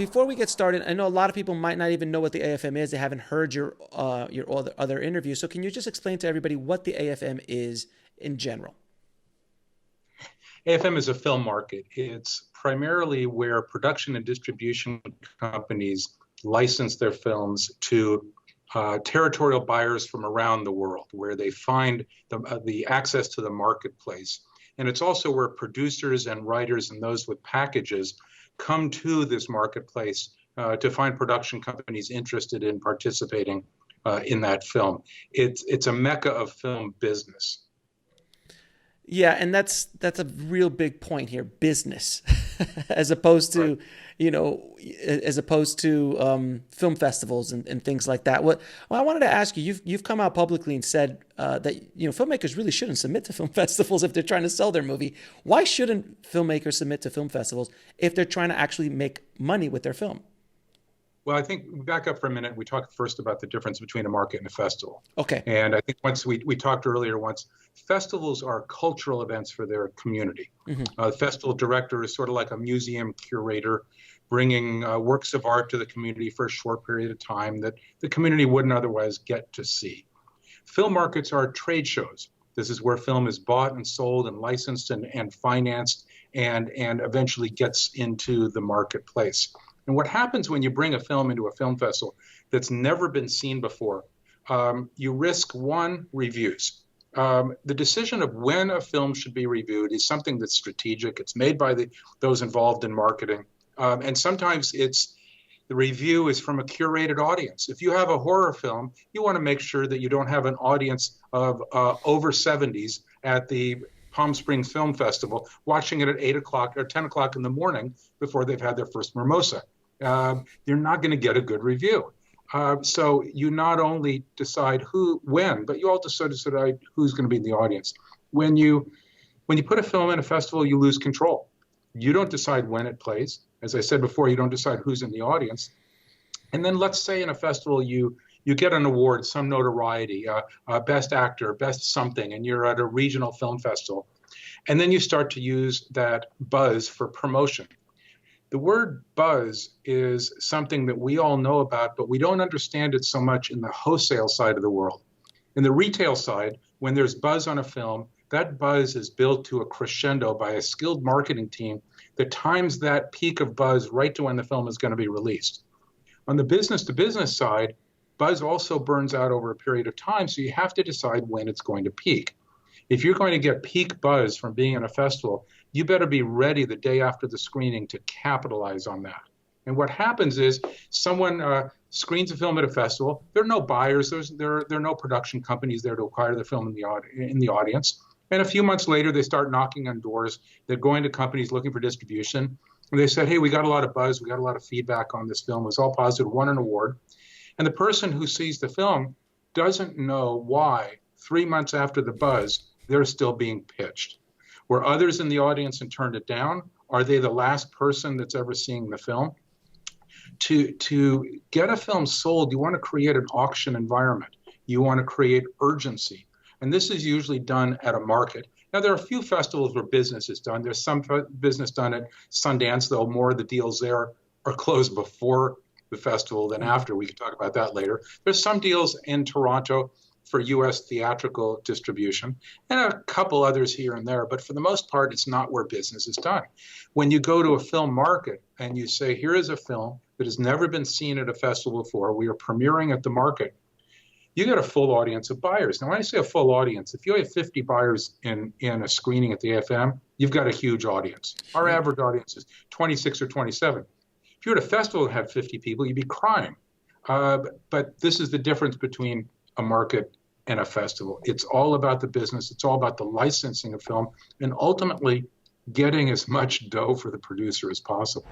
before we get started, I know a lot of people might not even know what the AFM is. They haven't heard your other interviews. So can you just explain to everybody what the AFM is in general? AFM is a film market. It's primarily where production and distribution companies license their films to territorial buyers from around the world, where they find the access to the marketplace. And it's also where producers and writers and those with packages come to this marketplace to find production companies interested in participating in that film. It's a mecca of film business. Yeah, and that's a real big point here, business, as opposed to, film festivals and things like that. Well, I wanted to ask you, you've come out publicly and said that filmmakers really shouldn't submit to film festivals if they're trying to sell their movie. Why shouldn't filmmakers submit to film festivals if they're trying to actually make money with their film? Well, I think back up for a minute. We talked first about the difference between a market and a festival. Okay. And I think once we talked earlier, festivals are cultural events for their community. Mm-hmm. The festival director is sort of like a museum curator, bringing works of art to the community for a short period of time that the community wouldn't otherwise get to see. Film markets are trade shows. This is where film is bought and sold and licensed and financed and eventually gets into the marketplace. And what happens when you bring a film into a film festival that's never been seen before, you risk reviews. The decision of when a film should be reviewed is something that's strategic. It's made by those involved in marketing. And sometimes the review is from a curated audience. If you have a horror film, you want to make sure that you don't have an audience of over 70s at the Palm Springs Film Festival watching it at 8 o'clock or 10 o'clock in the morning before they've had their first mimosa. You're not going to get a good review. So you not only decide when, but you also decide who's going to be in the audience. When you put a film in a festival, you lose control. You don't decide when it plays. As I said before, you don't decide who's in the audience. And then let's say in a festival you get an award, some notoriety, best actor, best something, and you're at a regional film festival. And then you start to use that buzz for promotion. The word buzz is something that we all know about, but we don't understand it so much in the wholesale side of the world. In the retail side, when there's buzz on a film, that buzz is built to a crescendo by a skilled marketing team that times that peak of buzz right to when the film is going to be released. On the business-to-business side, buzz also burns out over a period of time, so you have to decide when it's going to peak. If you're going to get peak buzz from being in a festival, you better be ready the day after the screening to capitalize on that. And what happens is someone screens a film at a festival. There are no buyers. There are no production companies there to acquire the film in the audience. And a few months later, they start knocking on doors. They're going to companies looking for distribution. And they said, hey, we got a lot of buzz. We got a lot of feedback on this film. It was all positive, won an award. And the person who sees the film doesn't know why 3 months after the buzz, they're still being pitched. Were others in the audience and turned it down? Are they the last person that's ever seeing the film? To get a film sold, you want to create an auction environment. You want to create urgency. And this is usually done at a market. Now, there are a few festivals where business is done. There's some business done at Sundance, though more of the deals there are closed before the festival than after. We can talk about that later. There's some deals in Toronto for U.S. theatrical distribution, and a couple others here and there. But for the most part, it's not where business is done. When you go to a film market and you say, here is a film that has never been seen at a festival before, we are premiering at the market, you get a full audience of buyers. Now, when I say a full audience, if you have 50 buyers in a screening at the AFM, you've got a huge audience. Our average audience is 26 or 27. If you're at a festival that had 50 people, you'd be crying. But this is the difference between a market and a festival. It's all about the business. It's all about the licensing of film and ultimately getting as much dough for the producer as possible.